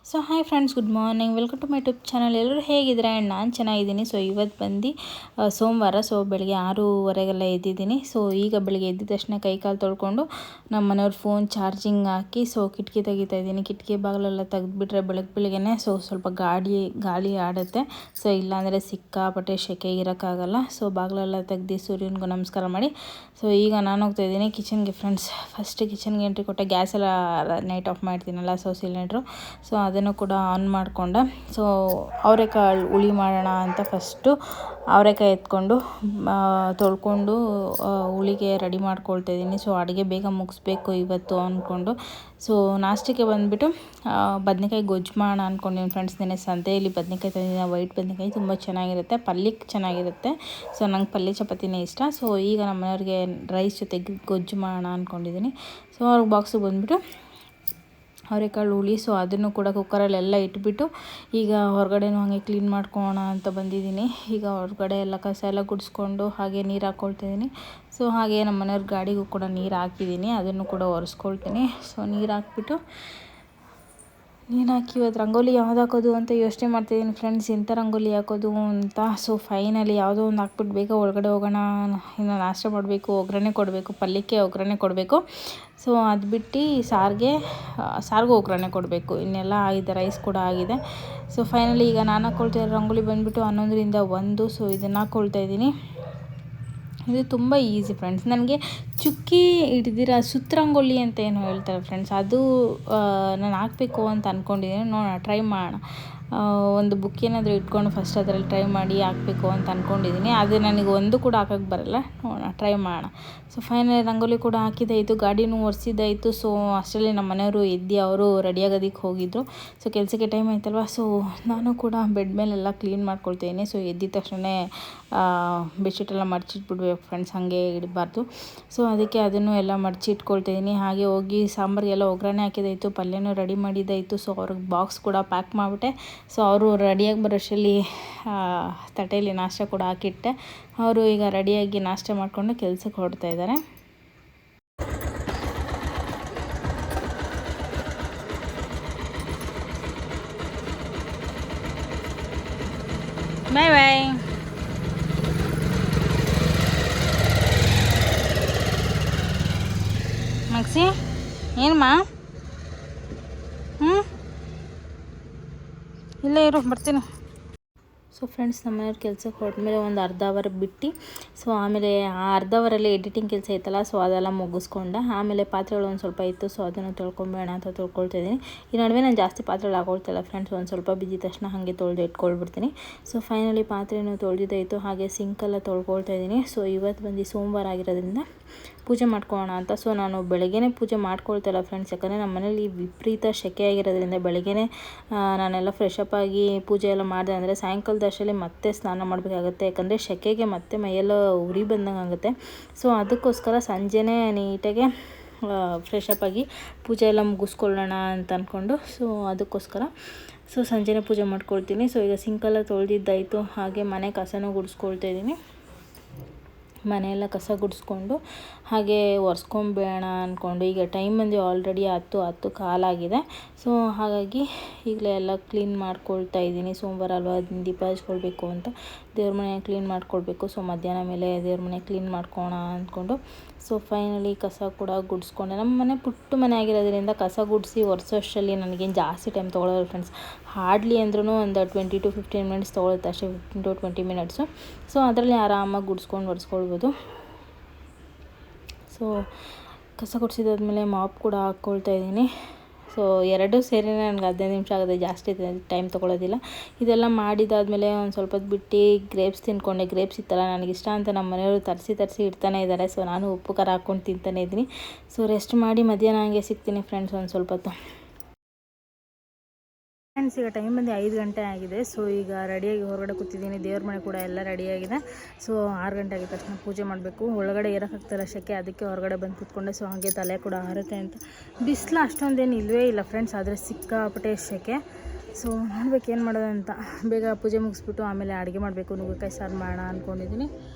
So hi friends, good morning, welcome to my YouTube channel. ಎಲ್ಲರೂ ಹೇಗಿದ್ದೀರಾ? And ನಾನು ಚೆನ್ನಾಗಿದ್ದೀನಿ. ಸೊ ಇವತ್ತು ಬಂದು ಸೋಮವಾರ. ಸೊ ಬೆಳಗ್ಗೆ 6:30 ಎದ್ದಿದ್ದೀನಿ. ಸೊ ಈಗ ಬೆಳಗ್ಗೆ ಎದ್ದಿದ ತಕ್ಷಣ ಕೈಕಾಲು ತೊಳ್ಕೊಂಡು ನಮ್ಮ ಮನೆಯವ್ರ ಫೋನ್ ಚಾರ್ಜಿಂಗ್ ಹಾಕಿ ಸೊ ಕಿಟಕಿ ತೆಗಿತಾ ಇದ್ದೀನಿ. ಕಿಟಕಿ ಬಾಗಿಲೆಲ್ಲ ತೆಗೆದುಬಿಟ್ರೆ ಬೆಳಗ್ಗೆನೇ ಸ್ವಲ್ಪ ಗಾಳಿ ಆಡುತ್ತೆ. ಸೊ ಇಲ್ಲಾಂದರೆ ಸಿಕ್ಕಾಪಟ್ಟೆ ಸೆಕೆ ಇರೋಕ್ಕಾಗಲ್ಲ. ಸೊ ಬಾಗಿಲೆಲ್ಲ ತೆಗ್ದು ಸೂರ್ಯನಿಗೂ ನಮಸ್ಕಾರ ಮಾಡಿ ಸೊ ಈಗ ನಾನು ಹೋಗ್ತಾಯಿದ್ದೀನಿ ಕಿಚನ್ಗೆ. ಫ್ರೆಂಡ್ಸ್, ಫಸ್ಟ್ ಕಿಚನ್ಗೆ ಎಂಟ್ರಿ ಕೊಟ್ಟೆ. ಗ್ಯಾಸ್ ಎಲ್ಲ ನೈಟ್ ಆಫ್ ಮಾಡ್ತೀನಲ್ಲ, ಸೊ ಸಿಲಿಂಡ್ರು. ಸೊ ಅದನ್ನು ಕೂಡ ಆನ್ ಮಾಡಿಕೊಂಡೆ. ಸೊ ಅವರೆಕಾಳು ಹುಳಿ ಮಾಡೋಣ ಅಂತ ಫಸ್ಟು ಅವರೆಕಾಯಿ ಎತ್ಕೊಂಡು ತೊಳ್ಕೊಂಡು ಹುಳಿಗೆ ರೆಡಿ ಮಾಡ್ಕೊಳ್ತಾಯಿದ್ದೀನಿ. ಸೊ ಅಡುಗೆ ಬೇಗ ಮುಗಿಸ್ಬೇಕು ಇವತ್ತು ಅಂದ್ಕೊಂಡು. ಸೊ ನಾಷ್ಟಕ್ಕೆ ಬಂದುಬಿಟ್ಟು ಬದನೆಕಾಯಿ ಗೊಜ್ಜು ಮಾಡೋಣ ಅಂದ್ಕೊಂಡಿದ್ದೀನಿ. ಫ್ರೆಂಡ್ಸ್, ನೆನ್ನೆ ಸಂತೆಯಲ್ಲಿ ಬದನೆಕಾಯಿ ತಂದಿದ್ದೀನಿ. ವೈಟ್ ಬದನೆಕಾಯಿ ತುಂಬ ಚೆನ್ನಾಗಿರುತ್ತೆ, ಪಲ್ಯಕ್ಕೆ ಚೆನ್ನಾಗಿರುತ್ತೆ. ಸೊ ನಂಗೆ ಪಲ್ಯ ಚಪಾತಿನೇ ಇಷ್ಟ. ಸೊ ಈಗ ನಮ್ಮ ಮನೆಯವ್ರಿಗೆ ರೈಸ್ ಜೊತೆಗೆ ಗೊಜ್ಜು ಮಾಡೋಣ ಅಂದ್ಕೊಂಡಿದ್ದೀನಿ. ಸೊ ಅವ್ರಿಗೆ ಬಾಕ್ಸಿಗೆ ಬಂದುಬಿಟ್ಟು ಅವರೆಕಾಳು ಹುಳಿ, ಸೊ ಅದನ್ನು ಕೂಡ ಕುಕ್ಕರಲ್ಲೆಲ್ಲ ಇಟ್ಬಿಟ್ಟು ಈಗ ಹೊರಗಡೆನೂ ಹಾಗೆ ಕ್ಲೀನ್ ಮಾಡ್ಕೊಳ್ಳೋಣ ಅಂತ ಬಂದಿದ್ದೀನಿ. ಈಗ ಹೊರಗಡೆ ಎಲ್ಲ ಕಸ ಎಲ್ಲ ಗುಡಿಸ್ಕೊಂಡು ಹಾಗೆ ನೀರು ಹಾಕ್ಕೊಳ್ತಿದ್ದೀನಿ. ಸೊ ಹಾಗೆ ನಮ್ಮ ಮನೆಯವ್ರ ಗಾಡಿಗೂ ಕೂಡ ನೀರು ಹಾಕಿದ್ದೀನಿ, ಅದನ್ನು ಕೂಡ ಒರೆಸ್ಕೊಳ್ತೀನಿ. ಸೊ ನೀರು ಹಾಕಿ ಇವತ್ತು ರಂಗೋಲಿ ಯಾವ್ದು ಹಾಕೋದು ಅಂತ ಯೋಚನೆ ಮಾಡ್ತಿದ್ದೀನಿ. ಫ್ರೆಂಡ್ಸ್, ಎಂಥ ರಂಗೋಲಿ ಹಾಕೋದು ಅಂತ. ಸೊ ಫೈನಲಿ ಯಾವುದೋ ಒಂದು ಹಾಕ್ಬಿಟ್ಟು ಬೇಗ ಒಳಗಡೆ ಹೋಗೋಣ. ಇನ್ನು ನಾಷ್ಟ ಮಾಡಬೇಕು, ಒಗ್ಗರಣೆ ಕೊಡಬೇಕು, ಪಲ್ಯಕ್ಕೆ ಒಗ್ಗರಣೆ ಕೊಡಬೇಕು. ಸೊ ಅದು ಬಿಟ್ಟು ಸಾರಿಗೆ ಒಗ್ಗರಣೆ ಕೊಡಬೇಕು. ಇನ್ನೆಲ್ಲ ಆಗಿದೆ, ರೈಸ್ ಕೂಡ ಆಗಿದೆ. ಸೊ ಫೈನಲಿ ಈಗ ನಾನು ಹಾಕ್ಕೊಳ್ತಾ ರಂಗೋಲಿ ಬಂದುಬಿಟ್ಟು 11ರಿಂದ 1. ಸೊ ಇದನ್ನು ಹಾಕ್ಕೊಳ್ತಾ ಇದ್ದೀನಿ. ಇದು ತುಂಬ ಈಸಿ ಫ್ರೆಂಡ್ಸ್. ನನಗೆ ಚುಕ್ಕಿ ಹಿಡ್ದಿರ ಸುತ್ತರಂಗೋಲಿ ಅಂತ ಏನು ಹೇಳ್ತಾರೆ ಫ್ರೆಂಡ್ಸ್, ಅದು ನಾನು ಹಾಕಬೇಕು ಅಂತ ಅಂದ್ಕೊಂಡಿದ್ದೀನಿ. ನೋಡೋಣ, ಟ್ರೈ ಮಾಡೋಣ. ಒಂದು ಬುಕ್ ಏನಾದರೂ ಇಟ್ಕೊಂಡು ಫಸ್ಟ್ ಅದರಲ್ಲಿ ಟ್ರೈ ಮಾಡಿ ಹಾಕಬೇಕು ಅಂತ ಅಂದ್ಕೊಂಡಿದ್ದೀನಿ. ಅದು ನನಗೆ ಒಂದು ಕೂಡ ಹಾಕೋಕ್ಕೆ ಬರಲ್ಲ. ನೋಡೋಣ, ಟ್ರೈ ಮಾಡೋಣ. ಸೊ ಫೈನಲಿ ರಂಗೋಲಿ ಕೂಡ ಹಾಕಿದ್ದಾಯಿತು, ಗಾಡಿನೂ ಒರೆಸಿದ್ದಾಯಿತು. ಸೊ ಅಷ್ಟರಲ್ಲಿ ನಮ್ಮ ಮನೆಯವರು ಅವರು ರೆಡಿಯಾಗೋದಕ್ಕೆ ಹೋಗಿದ್ದರು. ಸೊ ಕೆಲಸಕ್ಕೆ ಟೈಮ್ ಆಯ್ತಲ್ವ. ಸೊ ನಾನು ಕೂಡ ಬೆಡ್ ಮೇಲೆಲ್ಲ ಕ್ಲೀನ್ ಮಾಡ್ಕೊಳ್ತೀನಿ. ಸೊ ಎದ್ದಿದ ತಕ್ಷಣ ಬೆಡ್ಶೀಟೆಲ್ಲ ಮಡಚಿಟ್ಬಿಡ್ಬೇಕು ಫ್ರೆಂಡ್ಸ್, ಹಾಗೆ ಇಡಬಾರ್ದು. ಸೊ ಅದಕ್ಕೆ ಅದನ್ನು ಎಲ್ಲ ಮಡಚಿಟ್ಕೊಳ್ತಿದ್ದೀನಿ. ಹಾಗೆ ಹೋಗಿ ಸಾಂಬಾರಿಗೆಲ್ಲ ಒಗ್ಗರಣೆ ಹಾಕಿದ್ದಾಯಿತು, ಪಲ್ಯನೂ ರೆಡಿ ಮಾಡಿದ್ದಾಯಿತು. ಸೊ ಅವ್ರಿಗೆ ಬಾಕ್ಸ್ ಕೂಡ ಪ್ಯಾಕ್ ಮಾಡಿಬಿಟ್ಟೆ. ಸೊ ಅವರು ರೆಡಿಯಾಗಿ ಬರೋಷ್ಟರಲ್ಲಿ ತಟ್ಟೆಯಲ್ಲಿ ನಾಷ್ಟ ಕೂಡ ಹಾಕಿಟ್ಟೆ. ಅವರು ಈಗ ರೆಡಿಯಾಗಿ ನಾಷ್ಟ ಮಾಡಿಕೊಂಡು ಕೆಲಸಕ್ಕೆ ಹೊರಡ್ತಾ ಇದ್ದಾರೆ. ಬಾಯ್ ಬಾಯ್. ಮಕ್ಸಿ, ಏನಮ್ಮ? ಇಲ್ಲೇ ಇರು, ಬರ್ತೀನಿ. ಸೊ ಫ್ರೆಂಡ್ಸ್, ನಮ್ಮ ಮನೆಯವ್ರ ಕೆಲಸಕ್ಕೆ ಹೊರಟ್ಮೇಲೆ ಒಂದು ಅರ್ಧ ಅವರ್ ಬಿಟ್ಟು ಸೊ ಆಮೇಲೆ ಆ ಅರ್ಧ ಅವರಲ್ಲಿ ಎಡಿಟಿಂಗ್ ಕೆಲಸ ಇತ್ತಲ್ಲ, ಸೊ ಅದೆಲ್ಲ ಮುಗಿಸ್ಕೊಂಡೆ. ಆಮೇಲೆ ಪಾತ್ರೆಗಳು ಒಂದು ಸ್ವಲ್ಪ ಇತ್ತು, ಸೊ ಅದನ್ನು ತೊಳ್ಕೊಂಬೇಡ ಅಂತ ತೊಳ್ಕೊಳ್ತಿದ್ದೀನಿ. ಈ ನಡುವೆ ನಾನು ಜಾಸ್ತಿ ಪಾತ್ರೆಗಳು ಹಾಕೊಳ್ತಿಲ್ಲ ಫ್ರೆಂಡ್ಸ್, ಒಂದು ಸ್ವಲ್ಪ ಬಿದ್ದ ತಕ್ಷಣ ಹಾಗೆ ತೊಳೆದು ಇಟ್ಕೊಳ್ಬಿಡ್ತೀನಿ. ಸೊ ಫೈನಲಿ ಪಾತ್ರೆನೂ ತೊಳೆದಿದ್ದಾಯಿತು, ಹಾಗೆ ಸಿಂಕೆಲ್ಲ ತೊಳ್ಕೊಳ್ತಾ ಇದ್ದೀನಿ. ಸೊ ಇವತ್ತು ಬಂದು ಸೋಮವಾರ ಆಗಿರೋದ್ರಿಂದ ಪೂಜೆ ಮಾಡ್ಕೊಳ್ಳೋಣ ಅಂತ. ಸೊ ನಾನು ಬೆಳಗ್ಗೆನೇ ಪೂಜೆ ಮಾಡ್ಕೊಳ್ತಿಲ್ಲ ಫ್ರೆಂಡ್ಸ್, ಯಾಕಂದರೆ ನಮ್ಮ ಮನೇಲಿ ವಿಪರೀತ ಸೆಕೆ ಆಗಿರೋದ್ರಿಂದ ಬೆಳಗ್ಗೆನೇ ನಾನೆಲ್ಲ ಫ್ರೆಶಪ್ ಆಗಿ ಪೂಜೆ ಎಲ್ಲ ಮಾಡಿದೆ ಅಂದರೆ ಸಾಯಂಕಾಲದಷ್ಟರಲ್ಲಿ ಮತ್ತೆ ಸ್ನಾನ ಮಾಡಬೇಕಾಗುತ್ತೆ. ಯಾಕಂದರೆ ಸೆಕೆಗೆ ಮತ್ತೆ ಮೈಯೆಲ್ಲ ಉರಿ ಬಂದಂಗೆ ಆಗುತ್ತೆ. ಸೊ ಅದಕ್ಕೋಸ್ಕರ ಸಂಜೆನೇ ನೀಟಾಗೆ ಫ್ರೆಶಪ್ ಆಗಿ ಪೂಜೆ ಎಲ್ಲ ಮುಗಿಸ್ಕೊಳ್ಳೋಣ ಅಂತ ಅಂದ್ಕೊಂಡು ಸೊ ಅದಕ್ಕೋಸ್ಕರ ಸೊ ಸಂಜೆನೇ ಪೂಜೆ ಮಾಡ್ಕೊಳ್ತೀನಿ. ಸೊ ಈಗ ಸಿಂಕೆಲ್ಲ ತೊಳೆದಿದ್ದಾಯಿತು, ಹಾಗೆ ಮನೆ ಕಸನೂ ಗುಡಿಸ್ಕೊಳ್ತಾ ಇದ್ದೀನಿ. ಮನೆಯೆಲ್ಲ ಕಸ ಗುಡಿಸ್ಕೊಂಡು ಹಾಗೆ ಒರೆಸ್ಕೊಂಬೇಡ ಅಂದ್ಕೊಂಡು ಈಗ ಟೈಮ್ ಬಂದು ಆಲ್ರೆಡಿ 10 ಕಾಲಾಗಿದೆ. ಸೊ ಹಾಗಾಗಿ ಈಗಲೇ ಎಲ್ಲ ಕ್ಲೀನ್ ಮಾಡ್ಕೊಳ್ತಾ ಇದ್ದೀನಿ. ಸೋಮವಾರ ಅಲ್ವಾ, ದೀಪ ಹಚ್ಕೊಳ್ಬೇಕು ಅಂತ ದೇವ್ರ ಮನೆ ಕ್ಲೀನ್ ಮಾಡ್ಕೊಳ್ಬೇಕು. ಸೊ ಮಧ್ಯಾಹ್ನ ಮೇಲೆ ದೇವ್ರ ಮನೆ ಕ್ಲೀನ್ ಮಾಡ್ಕೋಣ ಅಂದ್ಕೊಂಡು ಸೊ ಫೈನಲಿ ಕಸ ಕೂಡ ಗುಡಿಸ್ಕೊಂಡೆ. ನಮ್ಮ ಮನೆ ಪುಟ್ಟ ಮನೆ ಆಗಿರೋದ್ರಿಂದ ಕಸ ಗುಡಿಸಿ ಒರೆಸೋಷ್ಟರಲ್ಲಿ ನನಗೇನು ಜಾಸ್ತಿ ಟೈಮ್ ತೊಗೊಳ್ಳೋಲ್ಲ ಫ್ರೆಂಡ್ಸ್. ಹಾರ್ಡ್ಲಿ ಅಂದ್ರೂ ಒಂದು 20 to 15 ಮಿನಿಟ್ಸ್ ತೊಗೊಳುತ್ತೆ ಅಷ್ಟೇ, 15 to 20 ಮಿನಿಟ್ಸು. ಸೊ ಅದರಲ್ಲಿ ಆರಾಮಾಗಿ ಗುಡಿಸ್ಕೊಂಡು ಒರೆಸ್ಕೊಳ್ಬೋದು. ಸೊ ಕಸ ಗುಡಿಸಿದಾದ್ಮೇಲೆ ಮಾಪ್ ಕೂಡ ಹಾಕ್ಕೊಳ್ತಾ ಇದ್ದೀನಿ. ಸೊ ಎರಡೂ ಸೇರಿ ನನಗೆ 15 ನಿಮಿಷ ಆಗುತ್ತೆ, ಜಾಸ್ತಿ ಟೈಮ್ ತೊಗೊಳ್ಳೋದಿಲ್ಲ. ಇದೆಲ್ಲ ಮಾಡಿದಾದ್ಮೇಲೆ ಒಂದು ಸ್ವಲ್ಪ ಹೊತ್ತು ಬಿಟ್ಟು ಗ್ರೇಪ್ಸ್ ತಿನ್ಕೊಂಡೆ. ಗ್ರೇಪ್ಸ್ ಇತ್ತಲ್ಲ ನನಗಿಷ್ಟ ಅಂತ ನಮ್ಮ ಮನೆಯವರು ತರಿಸಿ ಇಡ್ತಾನೆ ಇದ್ದಾರೆ. ಸೊ ನಾನು ಉಪ್ಪು ಖಾರ ಹಾಕ್ಕೊಂಡು ತಿಂತಾನೆ ಇದ್ದೀನಿ. ಸೊ ರೆಸ್ಟ್ ಮಾಡಿ ಮಧ್ಯಾಹ್ನ ಹಂಗೆ ಸಿಗ್ತೀನಿ ಫ್ರೆಂಡ್ಸ್ ಒಂದು ಸ್ವಲ್ಪ ಹೊತ್ತು. ಫ್ರೆಂಡ್ಸ್, ಈಗ ಟೈಮ್ ಬಂದು 5 ಗಂಟೆ ಆಗಿದೆ. ಸೊ ಈಗ ರೆಡಿಯಾಗಿ ಹೊರಗಡೆ ಕೂತಿದ್ದೀನಿ. ದೇವ್ರ ಮನೆ ಕೂಡ ಎಲ್ಲ ರೆಡಿಯಾಗಿದೆ. ಸೊ 6 ಗಂಟೆ ಆಗಿದ ತಕ್ಷಣ ಪೂಜೆ ಮಾಡಬೇಕು. ಒಳಗಡೆ ಇರೋಕ್ಕಾಗ್ತಾಯಿಲ್ಲ ಸೆಕೆ, ಅದಕ್ಕೆ ಹೊರಗಡೆ ಬಂದು ಕೂತ್ಕೊಂಡೆ. ಸೊ ಹಾಗೆ ತಲೆ ಕೂಡ ಆರುತ್ತೆ ಅಂತ. ಬಿಸಿಲು ಅಷ್ಟೊಂದೇನು ಇಲ್ಲವೇ ಇಲ್ಲ ಫ್ರೆಂಡ್ಸ್, ಆದರೆ ಸಿಕ್ಕಾಪಟ್ಟೆ ಸೆಕೆ. ಸೊ ನೋಡ್ಬೇಕು ಏನು ಮಾಡೋದು ಅಂತ. ಬೇಗ ಪೂಜೆ ಮುಗಿಸ್ಬಿಟ್ಟು ಆಮೇಲೆ ಅಡುಗೆ ಮಾಡಬೇಕು. ನುಗ್ಗೆಕಾಯಿ ಸಾರು ಮಾಡೋಣ ಅಂದ್ಕೊಂಡಿದ್ದೀನಿ.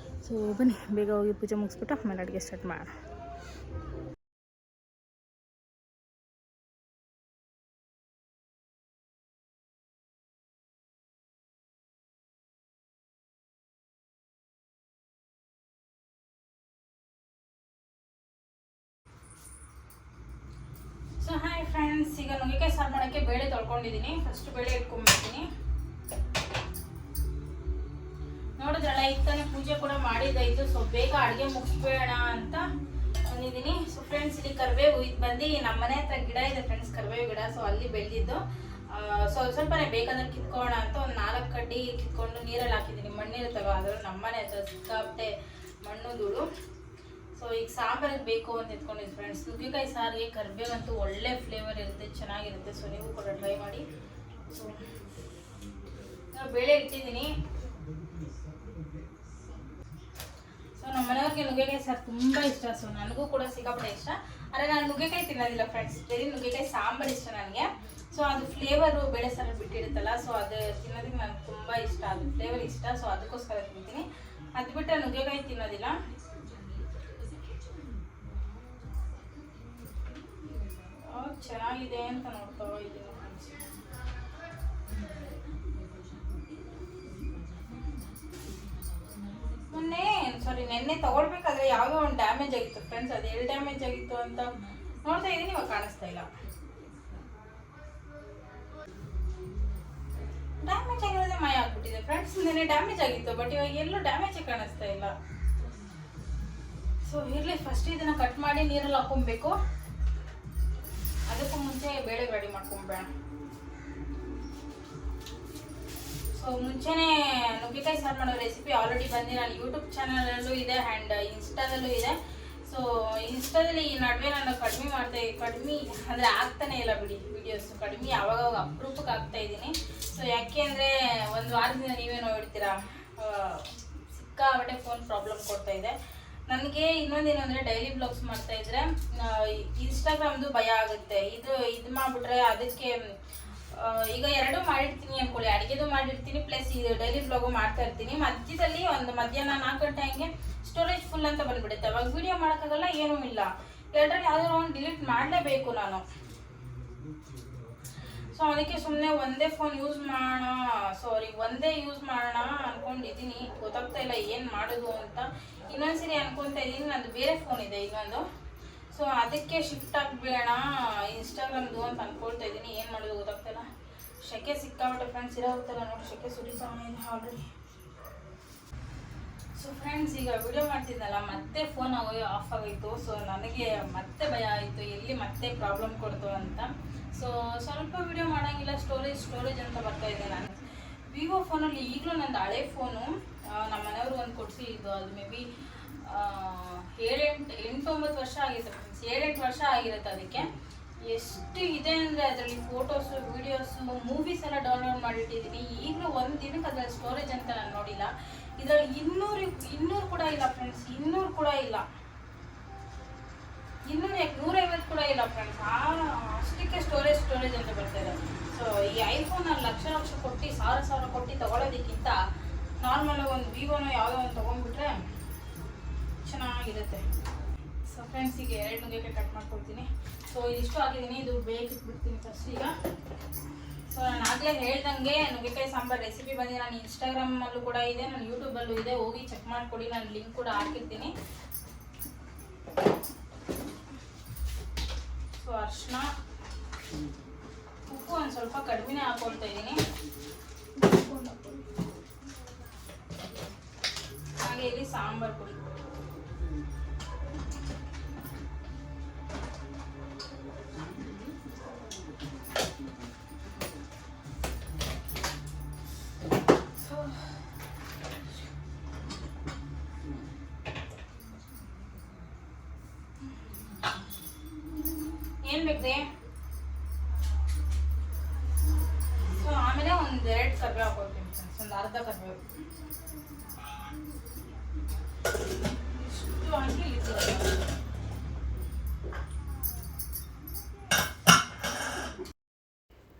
ಸೊ ಬನ್ನಿ ಬೇಗ ಹೋಗಿ ಪೂಜೆ ಮುಗಿಸ್ಬಿಟ್ಟು ಆಮೇಲೆ ಅಡುಗೆ ಸ್ಟಾರ್ಟ್ ಮಾಡೋಣ. ಈಗ ನುಗ್ಗೆಕಾಯಿ ಸಾರು ಮಾಡೋಕ್ಕೆ ಬೇಳೆ ತೊಳ್ಕೊಂಡಿದ್ದೀನಿ. ಫಸ್ಟ್ ಬೇಳೆ ಇಟ್ಕೊಂಡ್ಬಿಡ್ತೀನಿ. ನೋಡಿದ್ರಲ್ಲ, ಈಗ ತಾನೇ ಪೂಜೆ ಕೂಡ ಮಾಡಿದ್ದಾಯಿತು. ಸೊ ಬೇಗ ಅಡುಗೆ ಮುಗಿಸ್ಬೇಡ ಅಂತ ಬಂದಿದ್ದೀನಿ. ಸೊ ಫ್ರೆಂಡ್ಸ್, ಇಲ್ಲಿ ಕರಿಬೇವು ಇದು ಬಂದು ನಮ್ಮ ಮನೆ ಹತ್ರ ಗಿಡ ಇದೆ ಫ್ರೆಂಡ್ಸ್, ಕರಿಬೇವು ಗಿಡ. ಸೊ ಅಲ್ಲಿ ಬೆಳೆದಿದ್ದು. ಸ್ವಲ್ಪನೇ ಬೇಕಾದ್ರೆ ಕಿತ್ಕೋಣ ಅಂತ ಒಂದು 4 ಕಡ್ಡಿ ಕಿತ್ಕೊಂಡು ನೀರಲ್ಲಿ ಹಾಕಿದ್ದೀನಿ. ಮಣ್ಣಿರುತ್ತಲ್ವ, ಅದ್ರಲ್ಲಿ ನಮ್ಮ ಮನೆ ಹತ್ರ ಸಿಕ್ಕಾಪಟ್ಟೆ ಮಣ್ಣು ಧೂಳು. ಸೊ ಈಗ ಸಾಂಬಾರಿಗೆ ಬೇಕು ಅಂತ ಇಟ್ಕೊಂಡಿದ್ದು ಫ್ರೆಂಡ್ಸ್. ನುಗ್ಗೆಕಾಯಿ ಸಾರಿಗೆ ಕರಿಬೇವಂತೂ ಒಳ್ಳೆ ಫ್ಲೇವರ್ ಇರುತ್ತೆ, ಚೆನ್ನಾಗಿರುತ್ತೆ. ಸೊ ನೀವು ಕೂಡ ಟ್ರೈ ಮಾಡಿ. ಸೊ ಬೇಳೆ ಇಟ್ಟಿದ್ದೀನಿ. ಸೊ ನಮ್ಮ ಮನೆಯವ್ರಿಗೆ ನುಗ್ಗೆಕಾಯಿ ಸಾರು ತುಂಬ ಇಷ್ಟ. ಸೊ ನನಗೂ ಕೂಡ ಸಿಕ್ಕಾಪಟ್ಟೆ ಇಷ್ಟ. ಆದರೆ ನಾನು ನುಗ್ಗೆಕಾಯಿ ತಿನ್ನೋದಿಲ್ಲ ಫ್ರೆಂಡ್ಸ್, ಬರೀ ನುಗ್ಗೆಕಾಯಿ ಸಾಂಬಾರು ಇಷ್ಟ ನನಗೆ. ಸೊ ಅದು ಫ್ಲೇವರು ಬೇಳೆ ಸಾರು ಬಿಟ್ಟಿರುತ್ತಲ್ಲ, ಸೊ ಅದು ತಿನ್ನೋದಕ್ಕೆ ನನಗೆ ತುಂಬ ಇಷ್ಟ. ಅದು ಫ್ಲೇವರ್ ಇಷ್ಟ. ಸೊ ಅದಕ್ಕೋಸ್ಕರ ತಿಂತೀನಿ. ಅದು ಬಿಟ್ಟರೆ ನುಗ್ಗೆಕಾಯಿ ತಿನ್ನೋದಿಲ್ಲ. ಚೆನ್ನಾಗಿದೆ ಅಂತ ನೋಡ್ತಾ ಇದ್ದೀನಿ ಫ್ರೆಂಡ್ಸ್. ನೆನ್ನೆ ತಗೊಳ್ಬೇಕಾದ್ರೆ ಯಾವುದೋ ಒಂದು ಡ್ಯಾಮೇಜ್ ಆಗಿತ್ತು ಫ್ರೆಂಡ್ಸ್. ಅದು ಎಲ್ಲಿ ಡ್ಯಾಮೇಜ್ ಆಗಿತ್ತು ಅಂತ ನೋಡ್ತಾ ಇದ್ದೀನಿ, ಇವಾಗ ಕಾಣಿಸ್ತಾ ಇಲ್ಲ. ಡ್ಯಾಮೇಜ್ ಆಗಿರೋದೇ ಮಾಯ ಆಗ್ಬಿಟ್ಟಿದೆ ಫ್ರೆಂಡ್ಸ್. ನೆನ್ನೆ ಡ್ಯಾಮೇಜ್ ಆಗಿತ್ತು, ಬಟ್ ಇವಾಗ ಎಲ್ಲೂ ಡ್ಯಾಮೇಜೇ ಕಾಣಿಸ್ತಾ ಇಲ್ಲ. ಸೊ ಇರಲಿ, ಫಸ್ಟ್ ಇದನ್ನು ಕಟ್ ಮಾಡಿ ನೀರಲ್ಲಿ ಹಾಕೊಬೇಕು. ಅದಕ್ಕೂ ಮುಂಚೆ ಬೇಳೆ ರೆಡಿ ಮಾಡ್ಕೊಂಬೇಡ. ಸೊ ಮುಂಚೆನೇ ನುಗ್ಗೆಕಾಯಿ ಸಾರು ಮಾಡೋ ರೆಸಿಪಿ ಆಲ್ರೆಡಿ ಬಂದು ನಾನು ಯೂಟ್ಯೂಬ್ ಚಾನಲಲ್ಲೂ ಇದೆ ಆ್ಯಂಡ್ ಇನ್ಸ್ಟಾದಲ್ಲೂ ಇದೆ. ಸೊ ಇನ್ಸ್ಟಾದಲ್ಲಿ ಈ ನಡುವೆ ನಾನು ಕಡಿಮೆ ಅಂದರೆ ಆಗ್ತಾನೆ ಇಲ್ಲ ಬಿಡಿ ವಿಡಿಯೋಸ್. ಕಡಿಮೆ ಯಾವಾಗ ಅಪರೂಪಕ್ಕೆ ಆಗ್ತಾ ಇದ್ದೀನಿ. ಸೊ ಯಾಕೆ ಅಂದರೆ ಒಂದು ವಾರದಿಂದ ನೀವೇ ನೋಡ್ತೀರಾ, ಸಿಕ್ಕಾಪಟ್ಟೆ ಫೋನ್ ಪ್ರಾಬ್ಲಮ್ ಕೊಡ್ತಾ ಇದೆ ನನಗೆ. ಇನ್ನೊಂದೇನು ಅಂದರೆ ಡೈಲಿ ಬ್ಲಾಗ್ಸ್ ಮಾಡ್ತಾ ಇದ್ರೆ ಇನ್ಸ್ಟಾಗ್ರಾಮ್ದು ಭಯ ಆಗುತ್ತೆ. ಇದು ಮಾಡಿಬಿಟ್ರೆ ಅದಕ್ಕೆ ಈಗ 2 ಮಾಡಿರ್ತೀನಿ ಅಂದ್ಕೊಳ್ಳಿ, ಅಡುಗೆದು ಮಾಡಿರ್ತೀನಿ ಪ್ಲಸ್ ಇದು ಡೈಲಿ ಬ್ಲಾಗು ಮಾಡ್ತಾ ಇರ್ತೀನಿ. ಮಧ್ಯದಲ್ಲಿ ಒಂದು ಮಧ್ಯಾಹ್ನ 4 ಗಂಟೆ ಹಂಗೆ ಸ್ಟೋರೇಜ್ ಫುಲ್ ಅಂತ ಬಂದ್ಬಿಡುತ್ತೆ. ಅವಾಗ ವಿಡಿಯೋ ಮಾಡೋಕ್ಕಾಗಲ್ಲ, ಏನೂ ಇಲ್ಲ. 2ರಲ್ಲಿ ಯಾವ್ದಾದ್ರು ಒಂದು ಡಿಲೀಟ್ ಮಾಡಲೇಬೇಕು ನಾನು. ಸೊ ಅದಕ್ಕೆ ಸುಮ್ಮನೆ ಒಂದೇ ಯೂಸ್ ಮಾಡೋಣ ಅಂದ್ಕೊಂಡಿದ್ದೀನಿ. ಗೊತ್ತಾಗ್ತಾ ಇಲ್ಲ ಏನು ಮಾಡೋದು ಅಂತ. ಇನ್ನೊಂದ್ಸರಿ ಅನ್ಕೊತಾ ಇದ್ದೀನಿ, ನಂದು ಬೇರೆ ಫೋನ್ ಇದೆ ಇನ್ನೊಂದು. ಸೊ ಅದಕ್ಕೆ ಶಿಫ್ಟ್ ಆಗಬೇಡ ಇನ್ಸ್ಟಾಗ್ರಾಮ್ದು ಅಂತ ಅನ್ಕೊಳ್ತಾ ಇದ್ದೀನಿ. ಏನು ಮಾಡೋದು ಗೊತ್ತಾಗ್ತಾಯಿಲ್ಲ. ಶೆಕೆ ಸಿಕ್ಕಾಬಿಟ್ಟೆ ಫ್ರೆಂಡ್ಸ್, ಇರೋತ್ತಲ್ಲ ನೋಡಿ, ಶೆಕೆ ಸುರಿತಾನೆ ಇದೆ ಆಲ್ರೆಡಿ. ಸೊ ಫ್ರೆಂಡ್ಸ್, ಈಗ ವಿಡಿಯೋ ಮಾಡ್ತಿದ್ನಲ್ಲ, ಮತ್ತೆ ಫೋನ್ ಆಫ್ ಆಗೋಯ್ತು. ಸೊ ನನಗೆ ಮತ್ತೆ ಭಯ ಆಯಿತು, ಎಲ್ಲಿ ಮತ್ತೆ ಪ್ರಾಬ್ಲಮ್ ಕೊಡ್ತು ಅಂತ. ಸೊ ಸ್ವಲ್ಪ ವಿಡಿಯೋ ಮಾಡೋಂಗಿಲ್ಲ, ಸ್ಟೋರೇಜ್ ಅಂತ ಬರ್ತಾ ಇದೆ. ನಾನು ವಿವೋ ಫೋನಲ್ಲಿ ಈಗಲೂ ನಂದು ಹಳೆ ಫೋನು ನಮ್ಮ ಮನೆಯವರು ಒಂದು ಕೊಡಿಸಿದ್ದು. ಅದು ಮೇ ಬಿ 8-9 ವರ್ಷ ಆಗಿರುತ್ತೆ ಫ್ರೆಂಡ್ಸ್. 7-8 ವರ್ಷ ಆಗಿರುತ್ತೆ. ಅದಕ್ಕೆ ಎಷ್ಟು ಇದೆ ಅಂದರೆ ಅದರಲ್ಲಿ ಫೋಟೋಸು, ವೀಡಿಯೋಸು, ಮೂವೀಸ್ ಎಲ್ಲ ಡೌನ್ಲೋಡ್ ಮಾಡಿಟ್ಟಿದ್ದೀನಿ. ಈಗಲೂ ಒಂದು ದಿನಕ್ಕೆ ಅದರಲ್ಲಿ ಸ್ಟೋರೇಜ್ ಅಂತ ನಾನು ನೋಡಿಲ್ಲ. ಇದರಲ್ಲಿ 200 ಕೂಡ ಇಲ್ಲ ಫ್ರೆಂಡ್ಸ್. 200 ಕೂಡ ಇಲ್ಲ, 150 ಕೂಡ ಇಲ್ಲ ಫ್ರೆಂಡ್ಸ್. ಅಷ್ಟಕ್ಕೆ ಸ್ಟೋರೇಜ್ ಅಂತ ಬರ್ತಾಯಿದೆ. ಸೊ ಈ ಐಫೋನಲ್ಲಿ ಲಕ್ಷ ಕೊಟ್ಟು 1000 ಕೊಟ್ಟು ತೊಗೊಳೋದಕ್ಕಿಂತ ನಾರ್ಮಲಾಗಿ ಒಂದು ವಿವೋನೋ ಯಾವುದೋ ಒಂದು ತೊಗೊಂಡ್ಬಿಟ್ರೆ ಚೆನ್ನಾಗಿರುತ್ತೆ. ಸೊ ಫ್ರೆಂಡ್ಸ್, ಈಗ 2 ನುಗ್ಗೆಕಾಯಿ ಕಟ್ ಮಾಡ್ಕೊಳ್ತೀನಿ. ಸೊ ಇದಿಷ್ಟು ಹಾಕಿದ್ದೀನಿ, ಇದು ಬೇಕಿಟ್ಬಿಡ್ತೀನಿ ಫಸ್ಟ್ ಈಗ. ಸೊ ನಾನು ಆಗಲೇ ಹೇಳ್ದಂಗೆ ನುಗ್ಗೆಕಾಯಿ ಸಾಂಬಾರು ರೆಸಿಪಿ ಬಂದು ನಾನು ಇನ್ಸ್ಟಾಗ್ರಾಮಲ್ಲೂ ಕೂಡ ಇದೆ, ನಾನು ಯೂಟ್ಯೂಬಲ್ಲೂ ಇದೆ, ಹೋಗಿ ಚೆಕ್ ಮಾಡಿಕೊಡಿ. ನಾನು ಲಿಂಕ್ ಕೂಡ ಹಾಕಿರ್ತೀನಿ. ಸೊ ಅರಿಶಿನ, ಉಪ್ಪು ಒಂದು ಸ್ವಲ್ಪ ಕಡಿಮೆನೇ ಹಾಕೊಳ್ತಾ ಇದ್ದೀನಿ. ಹಾಗೆ ಇಲ್ಲಿ ಸಾಂಬಾರು ಪುಡಿ. ಏನು ಬೇಕ್ರಿ? ಸೊ ಆಮೇಲೆ ಒಂದು 2 ಕರಿಬೇವು ಹಾಕೊಳ್ತೀನಿ, ಒಂದು ಅರ್ಧ ಕರಿಬೇವು ಇಷ್ಟು ಹಾಕಿ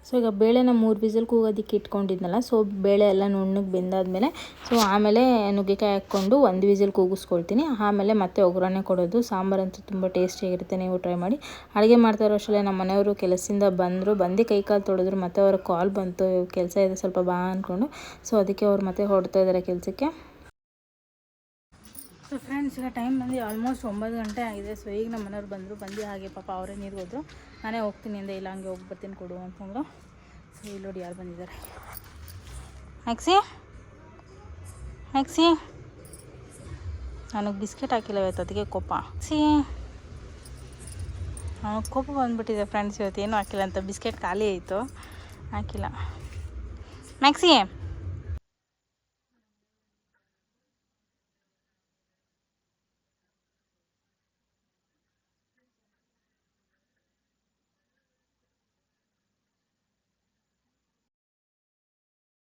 ಸೊ ಈಗ ಬೇಳೆನ 3 ವಿಸಿಲ್ ಕೂಗೋದಕ್ಕೆ ಇಟ್ಕೊಂಡಿದ್ನಲ್ಲ. ಸೊ ಬೇಳೆ ಎಲ್ಲ ನುಣ್ಣಗೆ ಬೆಂದಾದ್ಮೇಲೆ ಸೊ ಆಮೇಲೆ ನುಗ್ಗೆಕಾಯಿ ಹಾಕ್ಕೊಂಡು 1 ವಿಸಿಲ್ ಕೂಗಿಸ್ಕೊಳ್ತೀನಿ. ಆಮೇಲೆ ಮತ್ತೆ ಒಗ್ಗರಣೆ ಕೊಡೋದು. ಸಾಂಬಾರಂತೂ ತುಂಬ ಟೇಸ್ಟಿಯಾಗಿರುತ್ತೆ, ನೀವು ಟ್ರೈ ಮಾಡಿ. ಅಡುಗೆ ಮಾಡ್ತಾ ಇರೋ ಅಷ್ಟರಲ್ಲೇ ನಮ್ಮ ಮನೆಯವರು ಕೆಲಸದಿಂದ ಬಂದು ಕೈ ಕಾಲು ತೊಳೆದ್ರು. ಮತ್ತು ಅವ್ರ ಕಾಲ್ ಬಂತು, ಕೆಲಸ ಇದೆ ಸ್ವಲ್ಪ ಬಾ ಅಂದ್ಕೊಂಡು. ಸೊ ಅದಕ್ಕೆ ಅವ್ರು ಮತ್ತೆ ಹೊರಡ್ತಾ ಇದ್ದಾರೆ ಕೆಲಸಕ್ಕೆ. ಸೊ ಫ್ರೆಂಡ್ಸ್, ಈಗ ಟೈಮ್ ಬಂದು ಆಲ್ಮೋಸ್ಟ್ 9 ಗಂಟೆ ಆಗಿದೆ. ಸೊ ಈಗ ನಮ್ಮ ಮನೆಯವ್ರು ಬಂದು ಹಾಗೆ ಪಾಪ ಅವರೇ ನೀರು ಹೋದ್ರು. ನಾನೇ ಹೋಗ್ತೀನಿ ಅಂದೆ, ಇಲ್ಲ ಹಂಗೆ ಹೋಗಿ ಬರ್ತೀನಿ ಕೊಡು ಅಂತಂದ್ರು. ಸೊ ಇಲ್ಲಿ ನೋಡಿ ಯಾರು ಬಂದಿದ್ದಾರೆ. ಮ್ಯಾಕ್ಸಿ ನನಗೆ ಬಿಸ್ಕೆಟ್ ಹಾಕಿಲ್ಲ ಇವತ್ತು, ಅದಕ್ಕೆ ಕೋಪ. ನನಗೆ ಕೋಪ ಬಂದುಬಿಟ್ಟಿದೆ ಫ್ರೆಂಡ್ಸ್. ಇವತ್ತು ಏನೂ ಹಾಕಿಲ್ಲ ಅಂತ ಬಿಸ್ಕೆಟ್ ಖಾಲಿ ಆಯಿತು, ಹಾಕಿಲ್ಲ. ಮ್ಯಾಕ್ಸಿ